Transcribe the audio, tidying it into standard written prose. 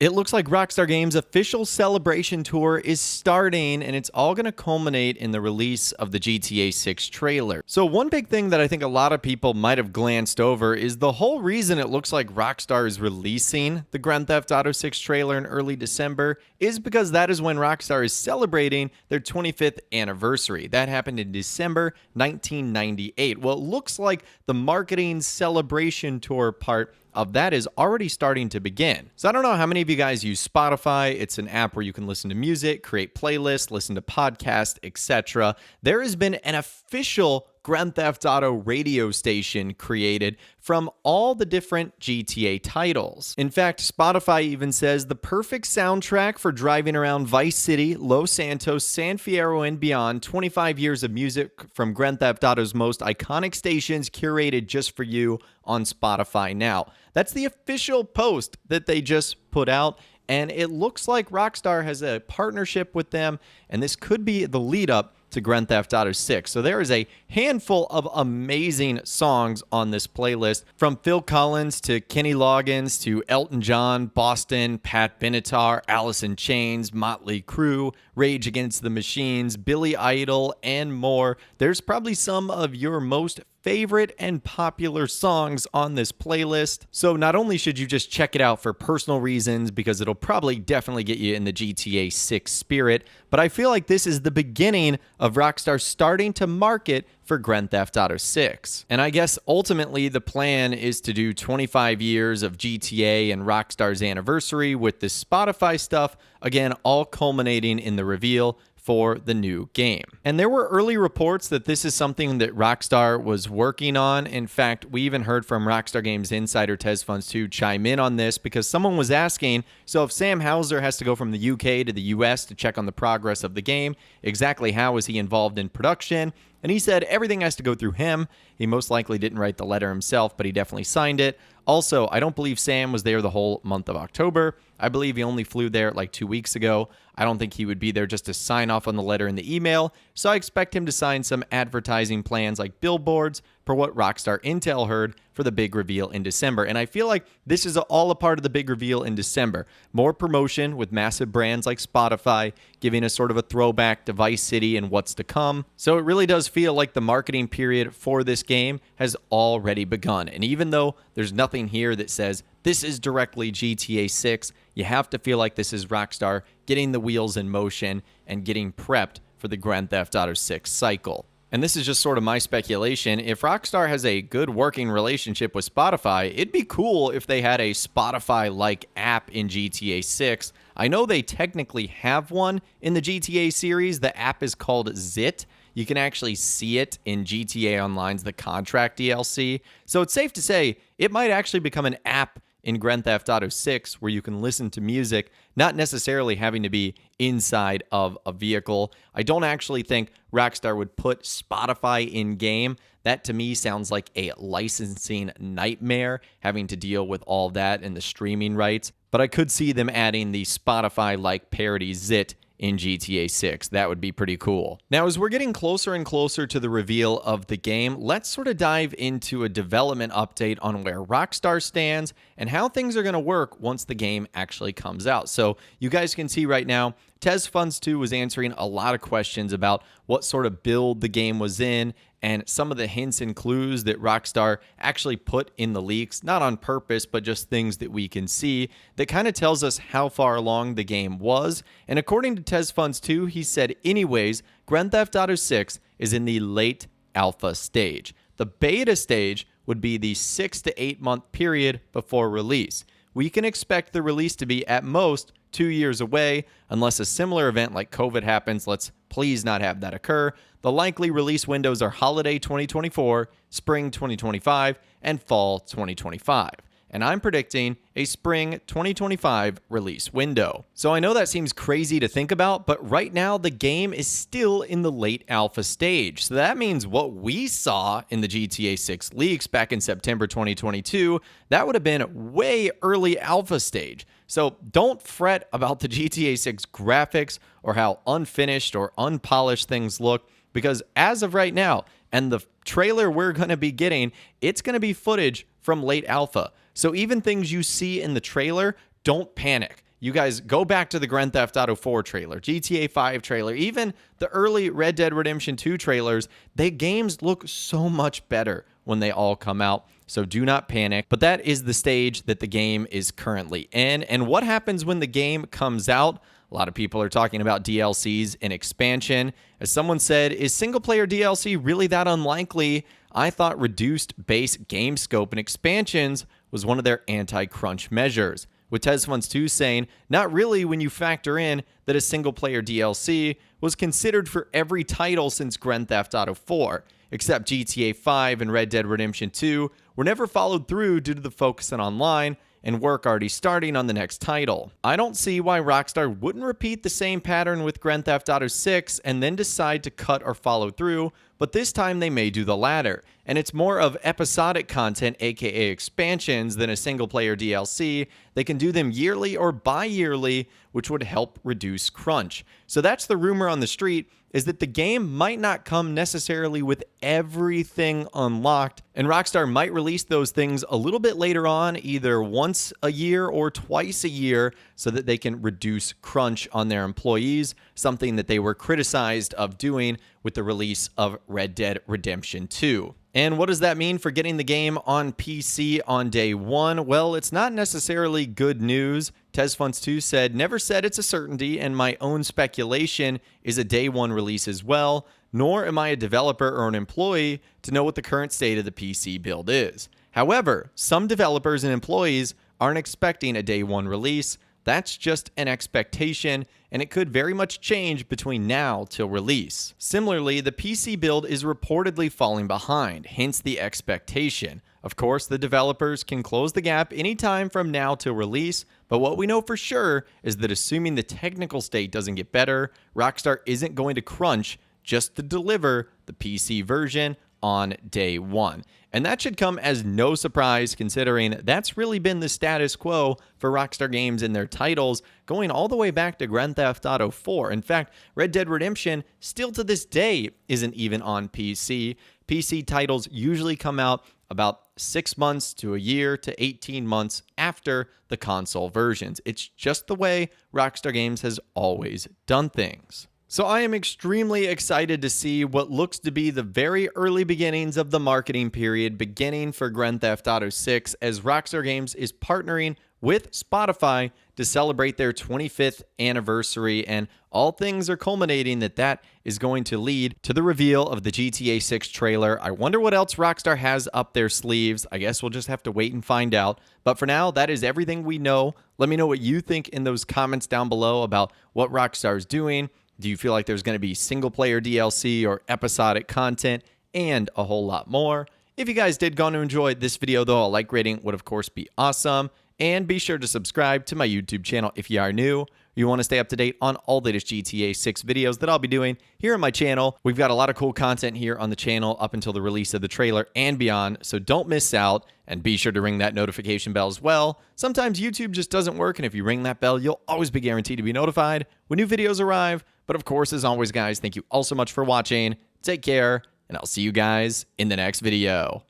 It looks like Rockstar Games' official celebration tour is starting, and it's all going to culminate in the release of the GTA 6 trailer. So one big thing that I think a lot of people might have glanced over is the whole reason it looks like Rockstar is releasing the Grand Theft Auto 6 trailer in early December is because that is when Rockstar is celebrating their 25th anniversary. That happened in December 1998. Well, it looks like the marketing celebration tour part of that is already starting to begin. So I don't know how many of you guys use Spotify. It's an app where you can listen to music, create playlists, listen to podcasts, etc. There has been an official Grand Theft Auto radio station created from all the different GTA titles. In fact, Spotify even says the perfect soundtrack for driving around Vice City, Los Santos, San Fierro, and beyond. 25 years of music from Grand Theft Auto's most iconic stations curated just for you on Spotify now. That's the official post that they just put out. And it looks like Rockstar has a partnership with them, and this could be the lead up to Grand Theft Auto 6. So there is a handful of amazing songs on this playlist, from Phil Collins to Kenny Loggins to Elton John, Boston, Pat Benatar, Alice in Chains, Motley Crue, Rage Against the Machines, Billy Idol, and more. There's probably some of your most favorite and popular songs on this playlist. So not only should you just check it out for personal reasons, because it'll probably definitely get you in the GTA 6 spirit, but I feel like this is the beginning of Rockstar starting to market for Grand Theft Auto 6. And I guess ultimately the plan is to do 25 years of GTA and Rockstar's anniversary with this Spotify stuff, again, all culminating in the reveal for the new game. And there were early reports that this is something that Rockstar was working on. In fact, we even heard from Rockstar Games insider TezFunds2 chime in on this, because someone was asking, so if Sam Houser has to go from the UK to the US to check on the progress of the game, exactly how is he involved in production? And he said everything has to go through him. He most likely didn't write the letter himself, but he definitely signed it. Also, I don't believe Sam was there the whole month of October. I believe he only flew there like 2 weeks ago. I don't think he would be there just to sign off on the letter in the email, so I expect him to sign some advertising plans like billboards for what Rockstar Intel heard for the big reveal in December. And I feel like this is all a part of the big reveal in December. More promotion with massive brands like Spotify, giving us sort of a throwback to Vice City and what's to come. So it really does feel like the marketing period for this game has already begun. And even though there's nothing here that says this is directly GTA 6, you have to feel like this is Rockstar getting the wheels in motion and getting prepped for the Grand Theft Auto 6 cycle. And this is just sort of my speculation. If Rockstar has a good working relationship with Spotify, it'd be cool if they had a Spotify-like app in GTA 6. I know they technically have one in the GTA series. The app is called Zit. You can actually see it in GTA Online's The Contract DLC. So it's safe to say it might actually become an app in Grand Theft Auto 6 where you can listen to music, not necessarily having to be inside of a vehicle. I don't actually think Rockstar would put Spotify in-game. That to me sounds like a licensing nightmare, having to deal with all that and the streaming rights. But I could see them adding the Spotify-like parody Zit in GTA 6. That would be pretty cool. Now, as we're getting closer and closer to the reveal of the game, let's sort of dive into a development update on where Rockstar stands and how things are going to work once the game actually comes out. So you guys can see right now, TezFunds2 was answering a lot of questions about what sort of build the game was in and some of the hints and clues that Rockstar actually put in the leaks, not on purpose, but just things that we can see that kind of tells us how far along the game was. And according to TezFunds2, he said, anyways, Grand Theft Auto 6 is in the late alpha stage. The beta stage would be the 6 to 8 month period before release. We can expect the release to be at most 2 years away, unless a similar event like COVID happens. Let's please not have that occur. The likely release windows are holiday 2024, spring 2025, and fall 2025. And I'm predicting a spring 2025 release window. So I know that seems crazy to think about, but right now the game is still in the late alpha stage. So that means what we saw in the GTA 6 leaks back in September 2022, that would have been way early alpha stage. So don't fret about the GTA 6 graphics or how unfinished or unpolished things look, because as of right now, and the trailer we're going to be getting, it's going to be footage from late alpha. So even things you see in the trailer, don't panic. you guys go back to the Grand Theft Auto 4 trailer, GTA 5 trailer, even the early Red Dead Redemption 2 trailers, games look so much better when they all come out. So do not panic. But that is the stage that the game is currently in. And what happens when the game comes out? A lot of people are talking about DLCs and expansion. As someone said, is single-player DLC really that unlikely? I thought reduced base game scope and expansions was one of their anti-crunch measures, with TezFunds2 saying, not really when you factor in that a single-player DLC was considered for every title since Grand Theft Auto 4, except GTA 5 and Red Dead Redemption 2 were never followed through due to the focus on online and work already starting on the next title. I don't see why Rockstar wouldn't repeat the same pattern with Grand Theft Auto 6 and then decide to cut or follow through, but this time they may do the latter. And it's more of episodic content, aka expansions, than a single-player DLC. They can do them yearly or bi-yearly, which would help reduce crunch. So that's the rumor on the street, is that the game might not come necessarily with everything unlocked, and Rockstar might release those things a little bit later on, either once a year or twice a year, so that they can reduce crunch on their employees, something that they were criticized of doing with the release of Red Dead Redemption 2. And what does that mean for getting the game on PC on day one? Well, it's not necessarily good news. TezFunds2 said, never said it's a certainty, and my own speculation is a day one release as well, nor am I a developer or an employee to know what the current state of the PC build is. However, some developers and employees aren't expecting a day one release. That's just an expectation, and it could very much change between now till release. Similarly, the PC build is reportedly falling behind, hence the expectation. Of course, the developers can close the gap anytime from now till release, but what we know for sure is that assuming the technical state doesn't get better, Rockstar isn't going to crunch just to deliver the PC version on day one. And that should come as no surprise, considering that's really been the status quo for Rockstar Games and their titles, going all the way back to Grand Theft Auto 4. In fact, Red Dead Redemption still to this day isn't even on PC. PC titles usually come out about 6 months to a year to 18 months after the console versions. It's just the way Rockstar Games has always done things. So I am extremely excited to see what looks to be the very early beginnings of the marketing period beginning for Grand Theft Auto 6, as Rockstar Games is partnering with Spotify to celebrate their 25th anniversary, and all things are culminating that is going to lead to the reveal of the GTA 6 trailer. I wonder what else Rockstar has up their sleeves. I guess we'll just have to wait and find out. But for now, that is everything we know. Let me know what you think in those comments down below about what Rockstar is doing. Do you feel like there's going to be single-player DLC or episodic content and a whole lot more? If you guys did go on to enjoy this video, though, a like rating would, of course, be awesome. And be sure to subscribe to my YouTube channel if you are new, or you want to stay up to date on all the latest GTA 6 videos that I'll be doing here on my channel. We've got a lot of cool content here on the channel up until the release of the trailer and beyond, so don't miss out. And be sure to ring that notification bell as well. Sometimes YouTube just doesn't work, and if you ring that bell, you'll always be guaranteed to be notified when new videos arrive. But of course, as always, guys, thank you all so much for watching. Take care, and I'll see you guys in the next video.